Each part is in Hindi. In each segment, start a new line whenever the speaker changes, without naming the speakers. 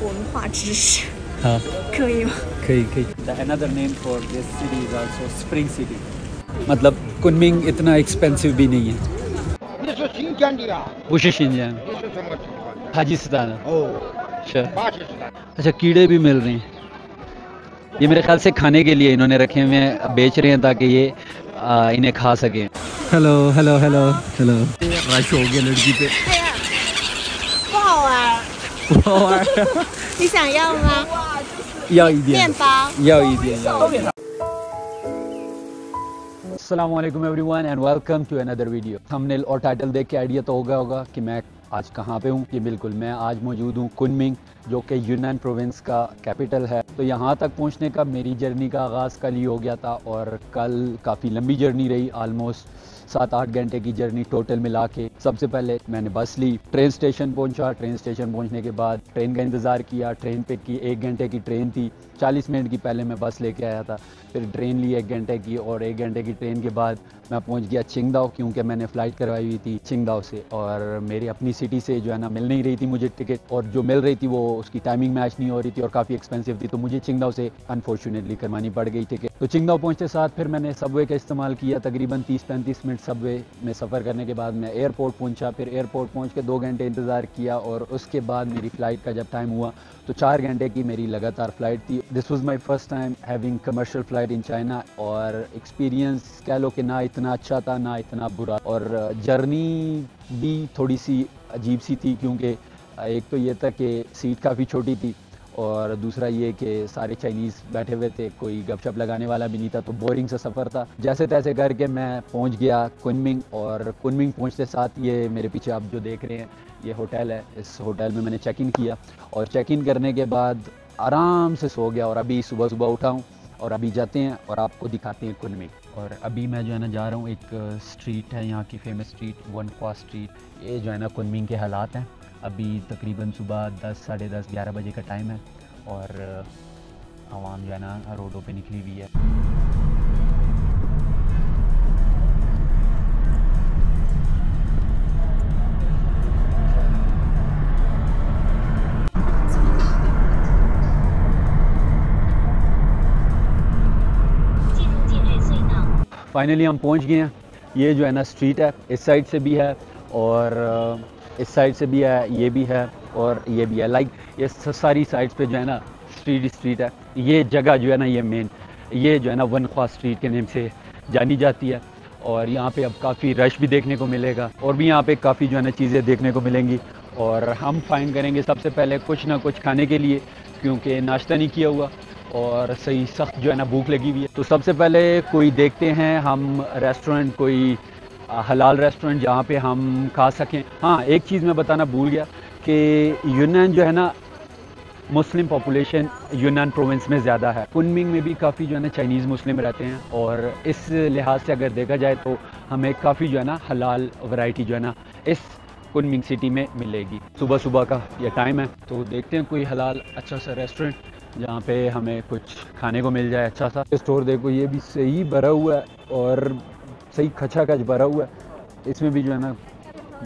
文化知识，हाँ 可以吗？
可以可以 Another name for this city is also Spring City मतलब कुनमिंग इतना एक्सपेंसिव भी नहीं है
你是新疆的呀？
不是新疆
你是什么地方？
पाकिस्तान
哦，
अच्छा
巴基斯坦。
अच्छा कीड़े भी मिल रहे हैं ये मेरे ख्याल से खाने के लिए इन्होंने रखे हुए हैं बेच रहे हैं ताकि ये इन्हें खा सकें hello hello hello hello rush हो गया लड़की पे
不好玩，你想要吗？
要一点
面包。
要一点要一点अस्सलामुअलैकुम everyone and welcome to another video thumbnail और टाइटल देख के आइडिया तो हो गया होगा कि मैं आज कहाँ पे हूँ। कि बिल्कुल मैं आज मौजूद हूँ कुनमिंग जो कि यूनान प्रोविंस का कैपिटल है। तो यहाँ तक पहुँचने का मेरी जर्नी का आगाज़ कल ही हो गया था और कल काफ़ी लंबी जर्नी रही। आलमोस्ट 7-8 घंटे की जर्नी टोटल मिला के। सबसे पहले मैंने बस ली, ट्रेन स्टेशन पहुंचा। ट्रेन स्टेशन पहुंचने के बाद ट्रेन का इंतज़ार किया। ट्रेन पिक की, 1 घंटे की ट्रेन थी। 40 मिनट की पहले मैं बस लेके आया था। फिर ट्रेन ली 1 घंटे की और 1 घंटे की ट्रेन के बाद मैं पहुंच गया चिंगदाओ क्योंकि मैंने फ़्लाइट करवाई हुई थी चिंगदाओ से और मेरी अपनी सिटी से जो है ना मिल नहीं रही थी मुझे टिकट, और जो मिल रही थी वो उसकी टाइमिंग मैच नहीं हो रही थी और काफ़ी एक्सपेंसिव थी। तो मुझे चिंगदाओ से अनफॉर्चुनेटली करवानी पड़ गई टिकट। तो चिंगदाओ पहुँचते साथ फिर मैंने सबवे का इस्तेमाल किया। तकरीबन 30-35 मिनट सबवे में सफ़र करने के बाद मैं एयरपोर्ट पहुंचा। फिर एयरपोर्ट पहुंच के 2 घंटे इंतज़ार किया और उसके बाद मेरी फ़्लाइट का जब टाइम हुआ तो 4 घंटे की मेरी लगातार फ़्लाइट थी। This was my first time having commercial flight in China और एक्सपीरियंस कह लो कि ना इतना अच्छा था ना इतना बुरा। और जर्नी भी थोड़ी सी अजीब सी थी क्योंकि एक तो ये था कि सीट काफ़ी छोटी थी और दूसरा ये कि सारे चाइनीज़ बैठे हुए थे, कोई गपशप लगाने वाला भी नहीं था। तो बोरिंग सा सफ़र था। जैसे तैसे करके मैं पहुंच गया कुनमिंग और कुनमिंग पहुंचते साथ ये मेरे पीछे आप जो देख रहे हैं ये होटल है। इस होटल में मैंने चेक इन किया और चेक इन करने के बाद आराम से सो गया और अभी सुबह सुबह उठा हूँ और अभी जाते हैं और आपको दिखाते हैं कुनमिंग। और अभी मैं जो है ना जा रहा हूँ, एक स्ट्रीट है यहाँ की फेमस स्ट्रीट, वन ख्वा स्ट्रीट। ये जो है ना कुनमिंग के हालात हैं। अभी तकरीबन सुबह 10, साढ़े 10, 11 बजे का टाइम है और आवाम जो है ना रोडों पे निकली हुई है। फाइनली हम पहुंच गए हैं। ये जो है ना स्ट्रीट है, इस साइड से भी है और इस साइड से भी है, ये भी है और ये भी है। लाइक ये सारी साइड्स पे जो है ना स्ट्रीट है। ये जगह जो है ना ये मेन, ये जो है ना वन ख्वा स्ट्रीट के नेम से जानी जाती है और यहाँ पे अब काफ़ी रश भी देखने को मिलेगा और भी यहाँ पे काफ़ी जो है ना चीज़ें देखने को मिलेंगी। और हम फाइंड करेंगे सबसे पहले कुछ ना कुछ खाने के लिए क्योंकि नाश्ता नहीं किया हुआ और सही सख्त जो है ना भूख लगी हुई है। तो सबसे पहले कोई देखते हैं हम रेस्टोरेंट, कोई हलाल रेस्टोरेंट जहाँ पे हम खा सकें। हाँ, एक चीज़ मैं बताना भूल गया कि यूनान जो है ना मुस्लिम पॉपुलेशन यूनान प्रोविंस में ज़्यादा है। कुनमिंग में भी काफ़ी जो है ना चाइनीज़ मुस्लिम रहते हैं और इस लिहाज से अगर देखा जाए तो हमें काफ़ी जो है ना हलाल वैरायटी जो है ना इस कुनमिंग सिटी में मिलेगी। सुबह सुबह का ये टाइम है तो देखते हैं कोई हलाल अच्छा सा रेस्टोरेंट जहाँ पे हमें कुछ खाने को मिल जाए अच्छा सा। स्टोर देखो ये भी सही भरा हुआ है और सही खचाखच भरा हुआ है। इसमें भी जो है ना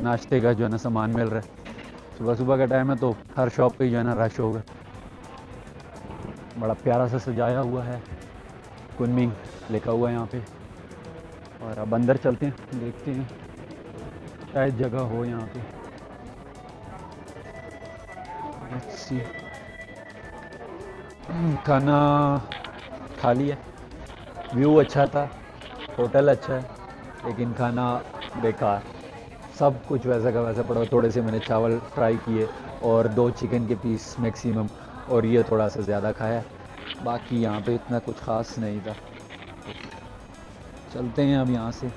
नाश्ते का जो है ना सामान मिल रहा है। सुबह सुबह का टाइम है तो हर शॉप पे जो है ना रश होगा। बड़ा प्यारा सा सजाया हुआ है, कुनमिंग लिखा हुआ है यहाँ पे। और अब अंदर चलते हैं, देखते हैं शायद जगह हो यहाँ पे। Let's see। खाना खा लिया, व्यू अच्छा था, होटल अच्छा है, लेकिन खाना बेकार। सब कुछ वैसा का वैसा पड़ा। थोड़े से मैंने चावल फ्राई किए और 2 चिकन के पीस मैक्सिमम और ये थोड़ा सा ज़्यादा खाया। बाकी यहाँ पे इतना कुछ ख़ास नहीं था। चलते हैं अब यहाँ से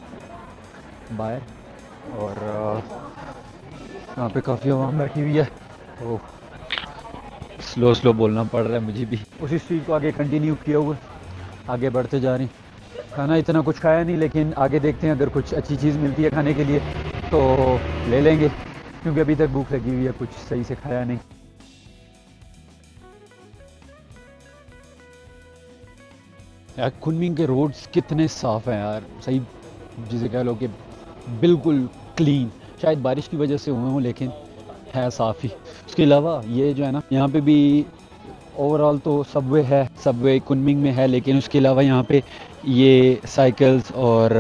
बाहर और यहाँ पे काफ़ी आवाम बैठी हुई है। तो स्लो बोलना पड़ रहा है मुझे भी। उसी स्ट्रीट को आगे कंटिन्यू किया हुआ, आगे बढ़ते जा रहे हैं। खाना इतना कुछ खाया नहीं लेकिन आगे देखते हैं अगर कुछ अच्छी चीज़ मिलती है खाने के लिए तो ले लेंगे क्योंकि अभी तक भूख लगी हुई है, कुछ सही से खाया नहीं। यार कुनमिंग के रोड्स कितने साफ़ हैं यार, सही जिसे कह लो कि बिल्कुल क्लीन। शायद बारिश की वजह से हुए हों लेकिन है साफ़ ही। उसके अलावा ये जो है ना, यहाँ पे भी ओवरऑल तो सबवे है, सबवे कुनमिंग में है, लेकिन उसके अलावा यहाँ पे ये साइकिल्स और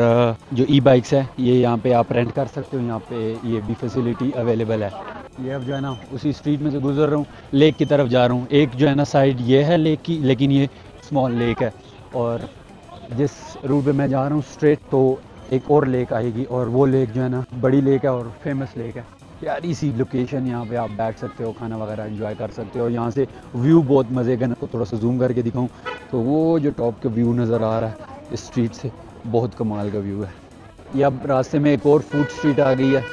जो ई बाइक्स है ये यहाँ पे आप रेंट कर सकते हो। यहाँ पे ये भी फैसिलिटी अवेलेबल है। ये अब जो है ना उसी स्ट्रीट में से गुजर रहा हूँ, लेक की तरफ जा रहा हूँ। एक जो है ना साइड ये है लेक की, लेकिन ये स्मॉल लेक है, और जिस रूट पे मैं जा रहा हूँ स्ट्रेट तो एक और लेक आएगी, और वो लेक जो है ना बड़ी लेक है और फेमस लेक है। प्यारी सी लोकेशन, यहाँ पे आप बैठ सकते हो, खाना वगैरह एंजॉय कर सकते हो। यहाँ से व्यू बहुत मज़े का, तो थोड़ा सा जूम करके दिखाऊं तो वो जो टॉप का व्यू नज़र आ रहा है इस स्ट्रीट से, बहुत कमाल का व्यू है। ये अब रास्ते में एक और फूड स्ट्रीट आ गई है,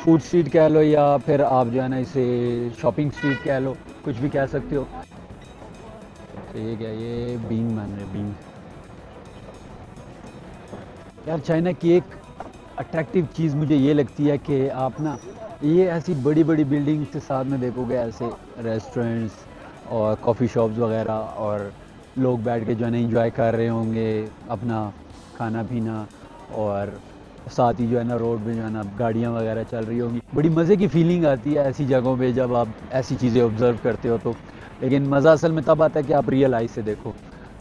फूड स्ट्रीट कह लो या फिर आप जो है ना इसे शॉपिंग स्ट्रीट कह लो, कुछ भी कह सकते हो। ये क्या, ये बीन बन रहे, बीन। यार चाइना की एक अट्रैक्टिव चीज़ मुझे ये लगती है कि आप ना ये ऐसी बड़ी बड़ी बिल्डिंग के साथ में देखोगे ऐसे रेस्टोरेंट्स और कॉफ़ी शॉप्स वगैरह, और लोग बैठ के जो है ना इंजॉय कर रहे होंगे अपना खाना पीना, और साथ ही जो है ना रोड में जो है ना गाड़ियाँ वगैरह चल रही होंगी। बड़ी मज़े की फीलिंग आती है ऐसी जगहों पे जब आप ऐसी चीज़ें ऑब्ज़र्व करते हो तो। लेकिन मज़ा असल में तब आता है कि आप रियल आई से देखो।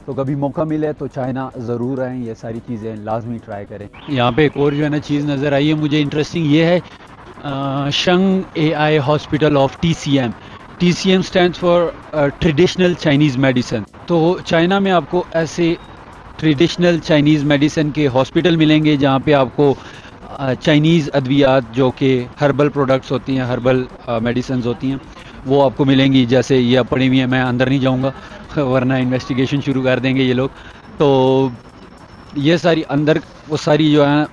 तो कभी मौका मिले तो चाइना ज़रूर आएँ, ये सारी चीज़ें लाजमी ट्राई करें। यहाँ पे एक और जो है ना चीज़ नज़र आई है मुझे इंटरेस्टिंग, ये है शंग AI hospital of TCM। TCM stands for traditional Chinese medicine. तो चाइना में आपको ऐसे ट्रेडिशनल चाइनीज़ मेडिसिन के हॉस्पिटल मिलेंगे जहाँ पे आपको चाइनीज़ अद्वियात जो कि हर्बल प्रोडक्ट्स होती हैं, हर्बल मेडिसिन होती हैं, वो आपको मिलेंगी। जैसे ये पड़ी हुई है, मैं अंदर नहीं जाऊँगा वरना इन्वेस्टिगेशन शुरू कर देंगे ये लोग। तो ये सारी अंदर वो सारी जो है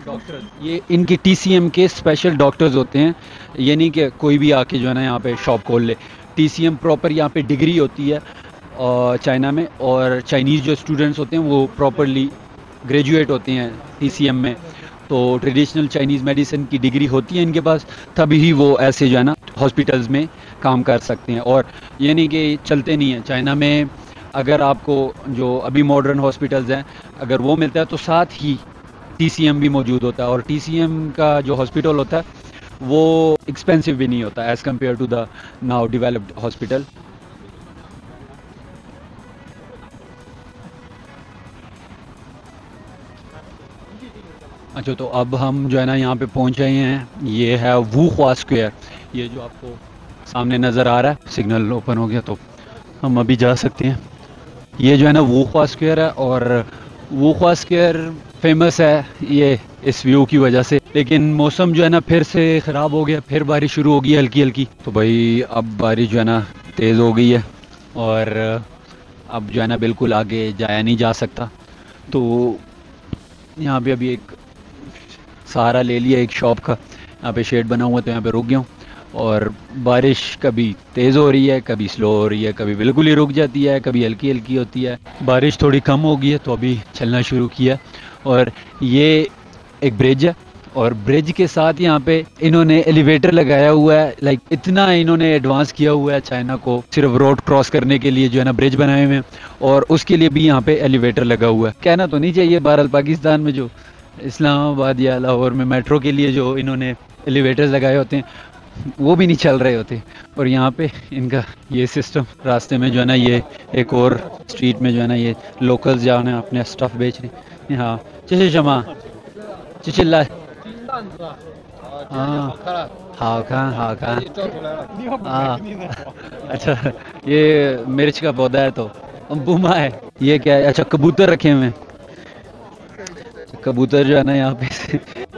डॉक्टर्स, ये इनके TCM के स्पेशल डॉक्टर्स होते हैं। ये नहीं कि कोई भी आके जो है ना यहाँ पे शॉप खोल ले। TCM प्रॉपर यहाँ पे डिग्री होती है चाइना में, और चाइनीज़ जो स्टूडेंट्स होते हैं वो प्रॉपरली ग्रेजुएट होते हैं TCM में। तो ट्रेडिशनल चाइनीज़ मेडिसिन की डिग्री होती है इनके पास, तभी ही वो ऐसे जो है ना हॉस्पिटल्स में काम कर सकते हैं। और ये नहीं कि चलते नहीं हैं चाइना में। अगर आपको जो अभी मॉडर्न हॉस्पिटल्स हैं अगर वो मिलता है तो साथ ही TCM भी मौजूद होता है, और TCM का जो हॉस्पिटल होता है वो एक्सपेंसिव भी नहीं होता as compare to the now developed hospital. अच्छा, तो अब हम जो है ना यहाँ पे पहुँच रहे हैं। ये है वुहुआ स्क्वायर, ये जो आपको सामने नज़र आ रहा है। सिग्नल ओपन हो गया तो हम अभी जा सकते हैं। ये जो है ना वुहुआ स्क्वायर है, और वुहुआ स्क्वायर फेमस है ये इस व्यू की वजह से। लेकिन मौसम जो है ना फिर से ख़राब हो गया, फिर बारिश शुरू हो गई हल्की हल्की। तो भाई अब बारिश जो है ना तेज़ हो गई है, और अब जो है ना बिल्कुल आगे जाया नहीं जा सकता। तो यहाँ पे अभी एक सहारा ले लिया एक शॉप का, यहाँ पे शेड बना हुआ तो यहाँ पे रुक गया हूँ। और बारिश कभी तेज़ हो रही है, कभी स्लो हो रही है, कभी बिल्कुल ही रुक जाती है, कभी हल्की हल्की होती है। बारिश थोड़ी कम हो गई है तो अभी चलना शुरू किया। और ये एक ब्रिज है, और ब्रिज के साथ यहाँ पे इन्होंने एलिवेटर लगाया हुआ है। लाइक इतना इन्होंने एडवांस किया हुआ है चाइना को, सिर्फ रोड क्रॉस करने के लिए जो है ना ब्रिज बनाए हुए हैं, और उसके लिए भी यहाँ पे एलिवेटर लगा हुआ है। कहना तो नहीं चाहिए, बहरहाल पाकिस्तान में जो इस्लामाबाद या लाहौर में मेट्रो के लिए जो इन्होंने एलिवेटर्स लगाए होते हैं वो भी नहीं चल रहे होते। और यहाँ पे इनका ये सिस्टम, रास्ते में जो है ना ये एक और स्ट्रीट में जो है ना ये लोकल्स जो है अपने स्टफ़ बेच रहे हैं। हाँ चिचे शमा चिचिल्ला, हाँ हाँ खान, हाँ खान, हाँ अच्छा ये मिर्च का पौधा है तो बुमा है। ये क्या है? अच्छा कबूतर रखे हुए हैं। कबूतर जो है ना यहाँ पे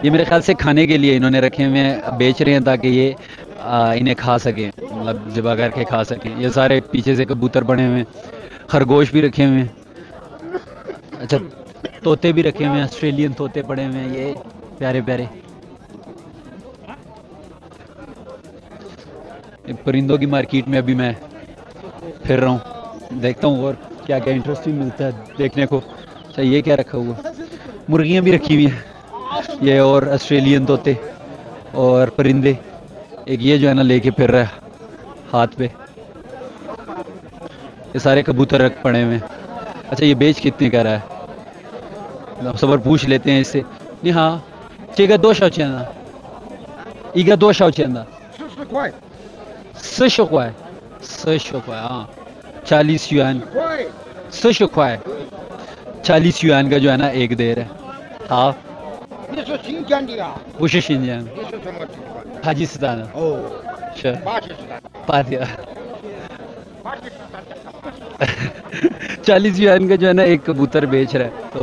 ये मेरे ख्याल से खाने के लिए इन्होंने रखे हुए हैं, बेच रहे हैं ताकि ये इन्हें खा सकें, मतलब ज़िबा करके खा सकें। ये सारे पीछे से कबूतर पड़े हुए हैं, खरगोश भी रखे हुए हैं। अच्छा तोते भी रखे हुए हैं, ऑस्ट्रेलियन तोते पड़े हुए हैं, ये प्यारे प्यारे। परिंदों की मार्केट में अभी मैं फिर रहा हूँ, देखता हूँ और क्या क्या इंटरेस्टिंग मिलता है देखने को। अच्छा ये क्या रखा हुआ, मुर्गियाँ भी रखी हुई हैं ये, और ऑस्ट्रेलियन तोते और परिंदे। एक ये जो है ना लेके फिर रहा है हाथ पे, ये सारे कबूतर रख पड़े हुए हैं। अच्छा ये बेच कितने का रहा है, सबर पूछ लेते हैं इससे। नहीं हाँ चेगा 2 शाओ चेंदा, ईगा 2 शाओ चेंदा,
块，
40块40块हाँ 40 युआन
块，
40块 40 युआन का जो है ना एक देर है हाँ
你是新疆的呀？
不是新疆
你是什么地方的？
巴基斯坦的
哦，
是
巴基斯坦，
巴基
巴基斯坦的巴基斯坦。
40 युआन का जो है ना एक कबूतर बेच रहा है तो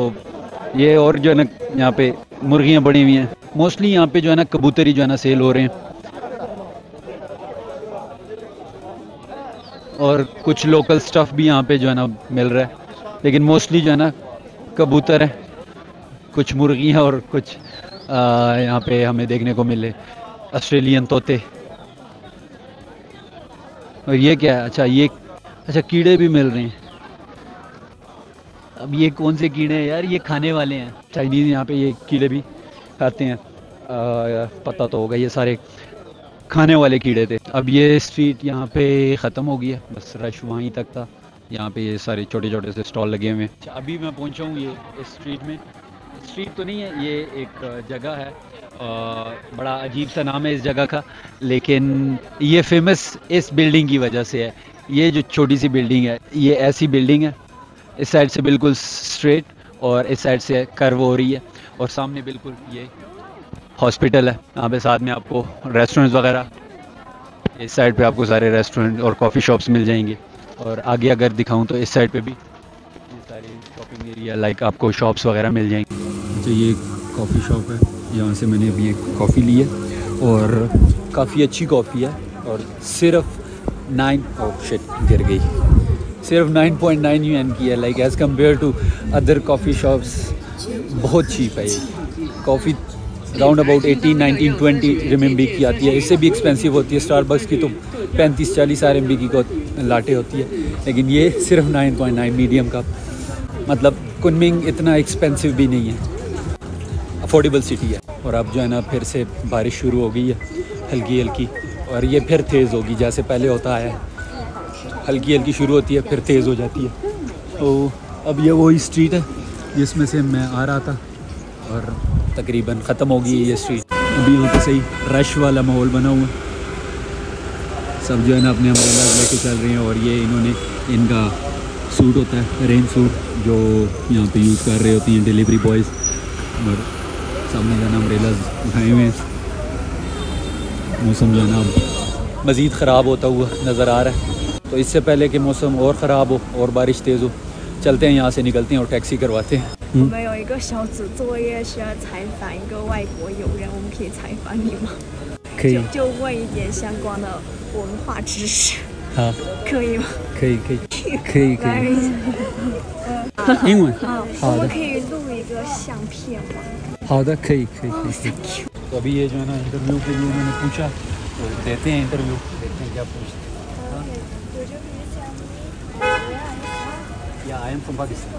ये और जो है ना यहाँ पे मुर्गियाँ बड़ी हुई हैं मोस्टली यहाँ पे जो है ना कबूतर ही जो है ना सेल हो रहे हैं और कुछ लोकल स्टफ़ भी यहाँ पे जो है ना मिल रहा है लेकिन मोस्टली जो है ना कबूतर है कुछ मुर्गियाँ और कुछ यहाँ पे हमें देखने को मिले ऑस्ट्रेलियन तोते और ये क्या है अच्छा कीड़े भी मिल रहे हैं अब ये कौन से कीड़े हैं यार ये खाने वाले हैं चाइनीज़ यहाँ पे ये कीड़े भी खाते हैं पता तो होगा ये सारे खाने वाले कीड़े थे अब ये स्ट्रीट यहाँ पे ख़त्म हो गई है बस रश वहीं तक था यहाँ पे ये सारे छोटे छोटे से स्टॉल लगे हुए हैं अभी मैं पहुँचा हूँ ये इस स्ट्रीट में स्ट्रीट तो नहीं है ये एक जगह है बड़ा अजीब सा नाम है इस जगह का लेकिन ये फेमस इस बिल्डिंग की वजह से है ये जो छोटी सी बिल्डिंग है ये ऐसी बिल्डिंग है इस साइड से बिल्कुल स्ट्रेट और इस साइड से कर्व हो रही है और सामने बिल्कुल ये हॉस्पिटल है यहाँ पे साथ में आपको रेस्टोरेंट्स वगैरह इस साइड पे आपको सारे रेस्टोरेंट और कॉफ़ी शॉप्स मिल जाएंगे और आगे अगर दिखाऊं तो इस साइड पे भी ये सारे शॉपिंग एरिया लाइक आपको शॉप्स वगैरह मिल जाएंगी तो ये कॉफ़ी शॉप है यहाँ से मैंने अभी एक कॉफ़ी ली है और काफ़ी अच्छी कॉफ़ी है और सिर्फ 9 गिर गई सिर्फ 9.9 युआन की है like as compare to other coffee shops बहुत चीप है ये कॉफ़ी राउंड अबाउट 18, 19, 20 RMB की आती है इससे भी एक्सपेंसिव होती है स्टारबक्स की तो 35-40 RMB की को लाटे होती है लेकिन ये सिर्फ 9.9 मीडियम का मतलब कुनमिंग इतना एक्सपेंसिव भी नहीं है अफोर्डेबल सिटी है और अब जो है ना फिर से बारिश शुरू हो गई है हल्की हल्की और ये फिर तेज़ होगी जैसे पहले होता है हल्की हल्की शुरू होती है फिर तेज़ हो जाती है तो अब ये वही स्ट्रीट है जिसमें से मैं आ रहा था और तकरीबन ख़त्म हो गई ये स्ट्रीट अभी यहाँ पे सही रश वाला माहौल बना हुआ है सब जो है ना अपने अम्ब्रेलाज लेके चल रहे हैं और ये इन्होंने इनका सूट होता है रेन सूट जो यहाँ पे यूज़ कर रहे होती हैं डिलीवरी बॉयज़ और सामने जो है ना अम्ब्रेलाज उठाए हुए हैं मौसम जो है ना मज़ीद ख़राब होता हुआ नज़र आ रहा है तो इससे पहले कि मौसम और ख़राब हो और बारिश तेज़ हो चलते हैं यहाँ से निकलते हैं और टैक्सी करवाते हैं
我们有一个小组作业需要采访一个外国友人，我们可以采访你吗？
可以
就问一点相关的文化知识，
好
可以吗？
可以
来
英文
我们可以录一个相片吗？
好的可以तो अभी ये जो है ना इंटरव्यू के लिए मैंने पूछा तो देते हैं इंटरव्यू देखते हैं क्या पूछते हैं I am from Pakistan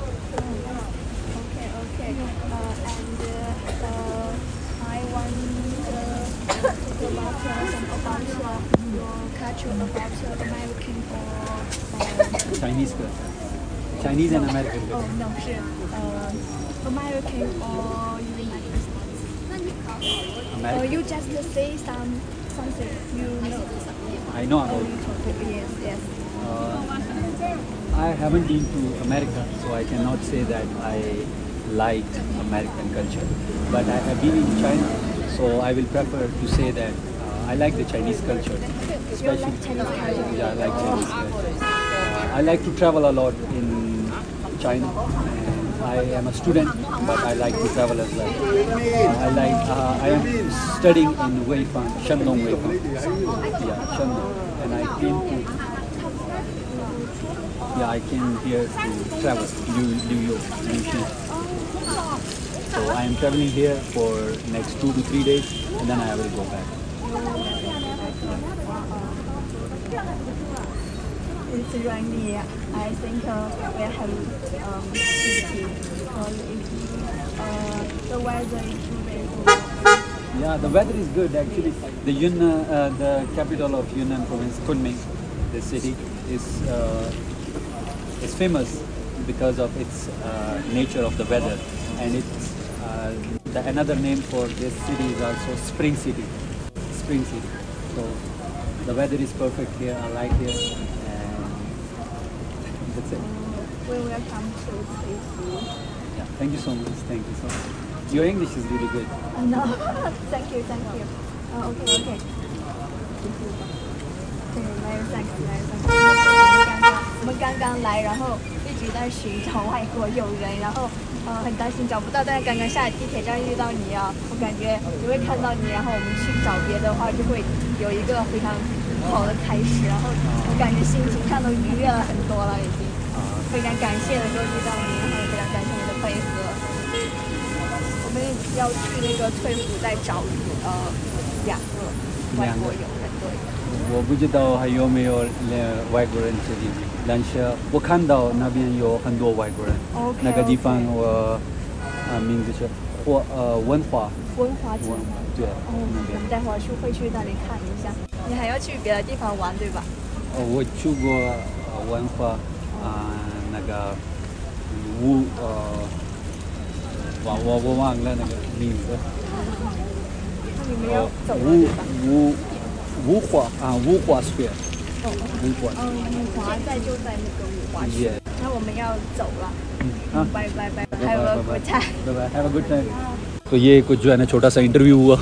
I want to about your culture, about American or
Chinese and American
oh no, 是American or United States.
American.
You just say something you know.
I know about
Yes.
I haven't been to America, so I cannot say that I like American culture. But I have been in China, so I will prefer to say that I like the Chinese culture.
You like Chinese culture?
Yeah, I like Chinese culture. I like to travel a lot in China. I am a student, but I like to travel as well. I am studying in Weifang, Shandong Weifang. Yeah, Shandong. And I came here to travel to New York, New. So I am traveling here for next 2 to 3 days, and then I will go back.
It's rainy. I think we have city because the weather is very good.
Yeah, the weather is good actually. The capital of Yunnan province, Kunming, the city is famous because of its nature of the weather, and it's another name for this city is also Spring City. So The weather is perfect here. I like it. And that's it.
We will come to Ceifu.
Yeah. Thank you so much. Thank you so much. Your English is really good.
No, thank you, thank you. OK OK。对，来有3个，来有3个。我们刚刚来，然后一直在寻找外国友人，然后很担心找不到，但是刚刚下地铁站遇到你啊，我感觉也会看到你，然后我们去找别的话就会有一个非常好的开始，然后我感觉心情上都愉悦了很多了，已经非常感谢能够遇到你，然后非常感谢你的配合。我们要去那个翠湖再找2个外国友人，对。
我不知道还有没有外国人这里，但是我看到那边有很多外国人。
OK。
那个地方我名字是文华街。对。
我们待会儿会去那里看一下。你还要去别的地方玩对吧？
我去过文华那个我忘了那个名字。
那你们要走了对吧？
五华 Square。
五华就在那个五华区。那我们要走了。拜拜拜拜 ，Have a good time。
拜拜 ，Have a good time。तो ये कुछ जो है ना छोटा सा इंटरव्यू हुआ।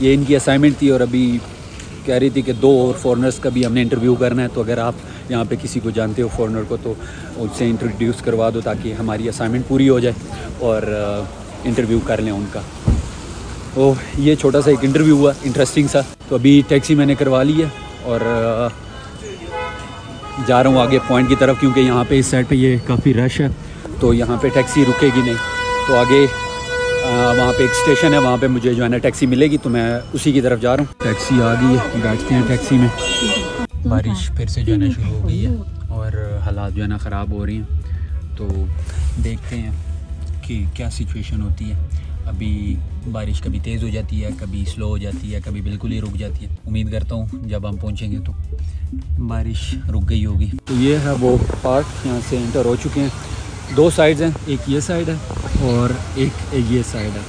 ये इनकी असाइनमेंट थी और अभी कह रही थी कि 2 और फॉरेनर्स का भी हमने इंटरव्यू करना है, तो अगर आप यहाँ पे किसी को जानते हो फॉरेनर को तो उनसे इंट्रोड्यूस करवा दो ताकि हमारी असाइनमेंट पूरी हो जाए और इंटरव्यू कर लें उनका। तो ये छोटा सा एक इंटरव्यू हुआ इंटरेस्टिंग सा। तो अभी टैक्सी मैंने करवा ली है और जा रहा हूँ आगे पॉइंट की तरफ, क्योंकि यहाँ पे इस साइड पे ये काफ़ी रश है तो यहाँ पे टैक्सी रुकेगी नहीं। तो आगे वहाँ पे एक स्टेशन है, वहाँ पे मुझे जो है ना टैक्सी मिलेगी, तो मैं उसी की तरफ जा रहा हूँ। टैक्सी आ गई है, बैठते हैं टैक्सी में। बारिश फिर से जो है ना शुरू हो गई है और हालात जो है ना ख़राब हो रही हैं, तो देखते हैं कि क्या सिचुएशन होती है। अभी बारिश कभी तेज़ हो जाती है, कभी स्लो हो जाती है, कभी बिल्कुल ही रुक जाती है। उम्मीद करता हूँ जब हम पहुँचेंगे तो बारिश रुक गई होगी। तो ये है वो पार्क, यहाँ से एंटर हो चुके हैं। 2 साइड्स हैं, एक ये साइड है और एक ये साइड है।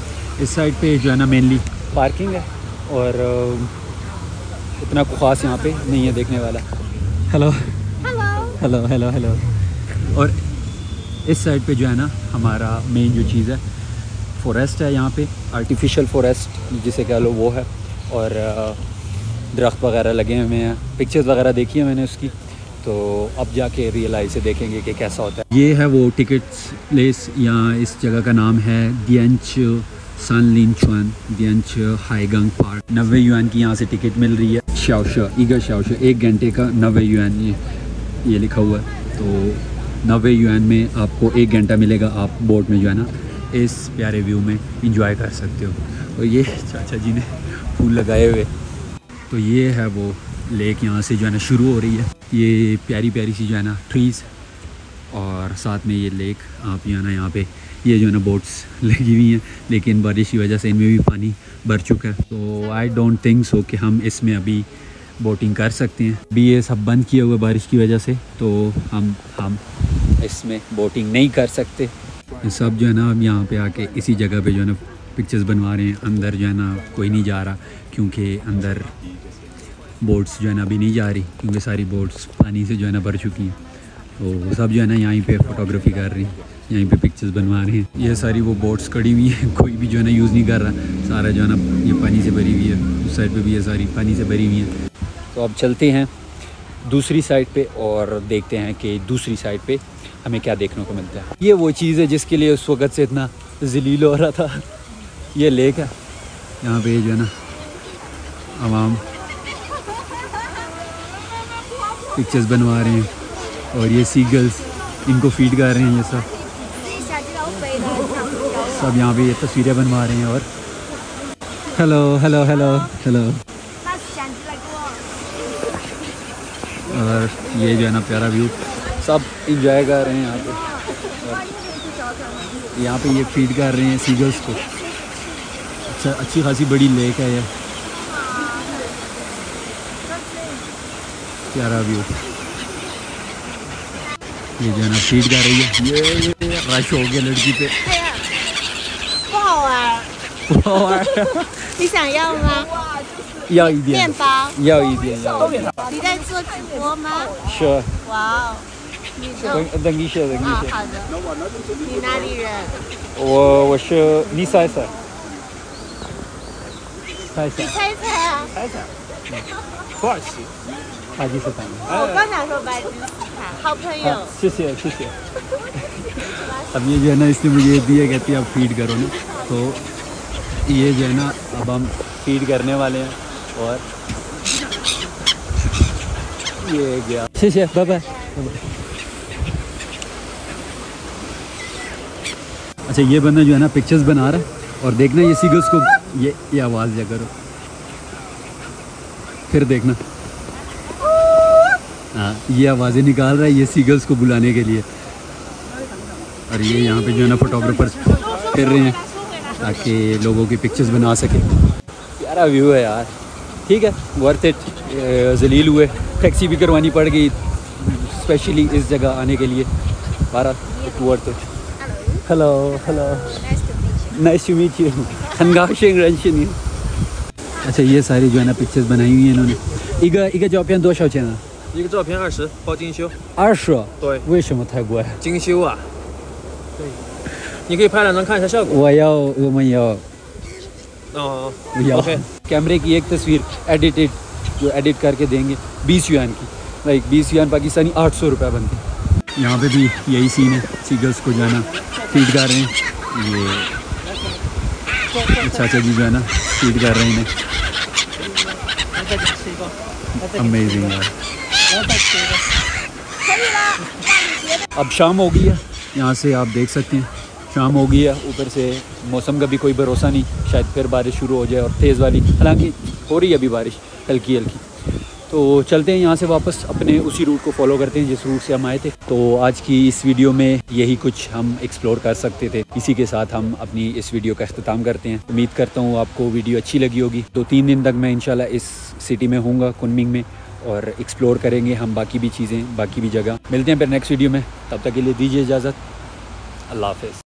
इस साइड पे जो है ना मेनली पार्किंग है और इतना ख़ास यहाँ पे नहीं है देखने वाला। Hello hello hello hello. और इस साइड पे जो है ना हमारा मेन जो चीज़ है फॉरेस्ट है, यहाँ पे आर्टिफिशियल फॉरेस्ट जिसे कह लो वो है, और दरख्त वगैरह लगे हुए हैं। पिक्चर्स वगैरह देखी है मैंने उसकी, तो अब जाके रियलाइज से देखेंगे कि कैसा होता है। ये है वो टिकट्स प्लेस, यहाँ इस जगह का नाम है दियंच सानलिनचुआन दियंच हाईगंग पार्क। 90 युआन की यहाँ से टिकट मिल रही है। शाओशा 1 घंटे का 90 युआन ये लिखा हुआ है। तो 90 युआन में आपको 1 घंटा मिलेगा। आप बोट में जो है ना इस प्यारे व्यू में इंजॉय कर सकते हो। और ये चाचा जी ने फूल लगाए हुए। तो ये है वो लेक, यहाँ से जो है ना शुरू हो रही है। ये प्यारी प्यारी सी जो है ना ट्रीज़ और साथ में ये लेक। आप यहाँ पे ये जो है ना बोट्स लगी हुई हैं, लेकिन बारिश की वजह से इनमें भी पानी भर चुका है। तो आई डोंट थिंक सो कि हम इसमें अभी बोटिंग कर सकते हैं। अभी ये सब बंद किया हुआ है बारिश की वजह से, तो हम इसमें बोटिंग नहीं कर सकते। सब जो है ना अब यहाँ पे आके इसी जगह पे जो है ना पिक्चर्स बनवा रहे हैं। अंदर जो है ना कोई नहीं जा रहा, क्योंकि अंदर बोट्स जो है ना अभी नहीं जा रही, क्योंकि सारी बोट्स पानी से जो है ना भर चुकी हैं। तो सब जो है ना यहीं पे फ़ोटोग्राफी कर रही हैं, यहीं पे पिक्चर्स बनवा रहे हैं। ये सारी वो बोट्स खड़ी हुई हैं, कोई भी जो है ना यूज़ नहीं कर रहा, सारा जो है ना ये पानी से भरी हुई है। उस साइड पे भी ये सारी पानी से भरी हुई हैं। तो अब चलते हैं दूसरी साइड पे और देखते हैं कि दूसरी साइड पे हमें क्या देखने को मिलता है। ये वो चीज़ है जिसके लिए उस वक़्त से इतना ज़लील हो रहा था। ये लेक है, यहाँ पे जो है ना आवाम पिक्चर्स बनवा रहे हैं और ये सीगल्स इनको फीड कर रहे हैं। ये सब यहाँ पे ये तस्वीरें बनवा रहे हैं। और हेलो हेलो हेलो हेलो। और ये जो है ना प्यारा व्यू, सब इंजॉय कर रहे हैं यहाँ पे। और यहाँ पे ये फीड कर रहे हैं सीगल्स को। अच्छा, अच्छी खासी बड़ी लेक है ये, प्यारा व्यू। ये जो है ना फीड कर रही है। ये रश हो गया लड़की पे।
不好玩。你想要吗？
哇，就是
要一点
面，包。
要一点，要一点。
你在做直播吗？
是，
哇哦，你都
等一下，等一
啊，
下。
好的。你哪里人？
我是你猜猜，猜猜，
猜猜啊！
猜猜，土耳其。
巴基斯坦。
我刚想说巴基斯坦，好朋友
हाँ,。谢谢谢谢। अब ये जो है ना इसने मुझे दिया, कहती है आप फीड करो ना, तो ये जो है ना अब हम फीड करने वाले हैं और ये गया.谢谢, बाय बाय. अच्छा ये बंदा जो है ना पिक्चर्स बना रहा है और देखना ये सीगल्स को ये आवाज़ दिया करो, फिर देखना. हाँ ये आवाज़ें निकाल रहा है ये सीगल्स को बुलाने के लिए. और ये यहाँ पे जो है ना फोटोग्राफर्स फिर रहे हैं ताकि लोगों की पिक्चर्स बना सके. प्यारा व्यू है यार, ठीक है, वर्थ इट. जलील हुए, टैक्सी भी करवानी पड़ गई स्पेशली इस जगह आने के लिए. बारा worth it. Hello hello, nice to meet you. हंगाशिंग रंशिनी. अच्छा ये सारी जो है ना पिक्चर्स बनाई हुई हैं इन्होंने.一个照片多少钱啊？
一个照片20，包精修。
20。
对，
为什么太贵？
精修啊。对，你可以拍2张看一下效果。
我们要
哦，या OK。कैमरे
की एक तस्वीर एडिटेड जो एडिट करके देंगे 20 युआन की, लाइक 20 युआन पाकिस्तानी 800 रुपये बनते हैं. यहाँ पे भी यही सीन है, सीगल्स को जो है ना फीड कर रहे हैं. ये चाचा जी जो है ना फीड कर रहे हैं इन्हें. अमेजिंग यार. अब शाम हो गई है, यहाँ से आप देख सकते हैं शाम हो गई है. ऊपर से मौसम का भी कोई भरोसा नहीं, शायद फिर बारिश शुरू हो जाए और तेज़ वाली, हालांकि हो रही है अभी बारिश हल्की हल्की. तो चलते हैं यहाँ से वापस, अपने उसी रूट को फॉलो करते हैं जिस रूट से हम आए थे. तो आज की इस वीडियो में यही कुछ हम एक्सप्लोर कर सकते थे. इसी के साथ हम अपनी इस वीडियो का अख्ताम करते हैं. उम्मीद करता हूँ आपको वीडियो अच्छी लगी होगी. 2-3 दिन तक मैं इंशाल्लाह इस सिटी में हूँगा, कुनमिंग में, और एक्सप्लोर करेंगे हम बाकी भी चीज़ें, बाकी भी जगह. मिलते हैं फिर नेक्स्ट वीडियो में, तब तक के लिए दीजिए इजाज़त. अल्लाह हाफ़िज़.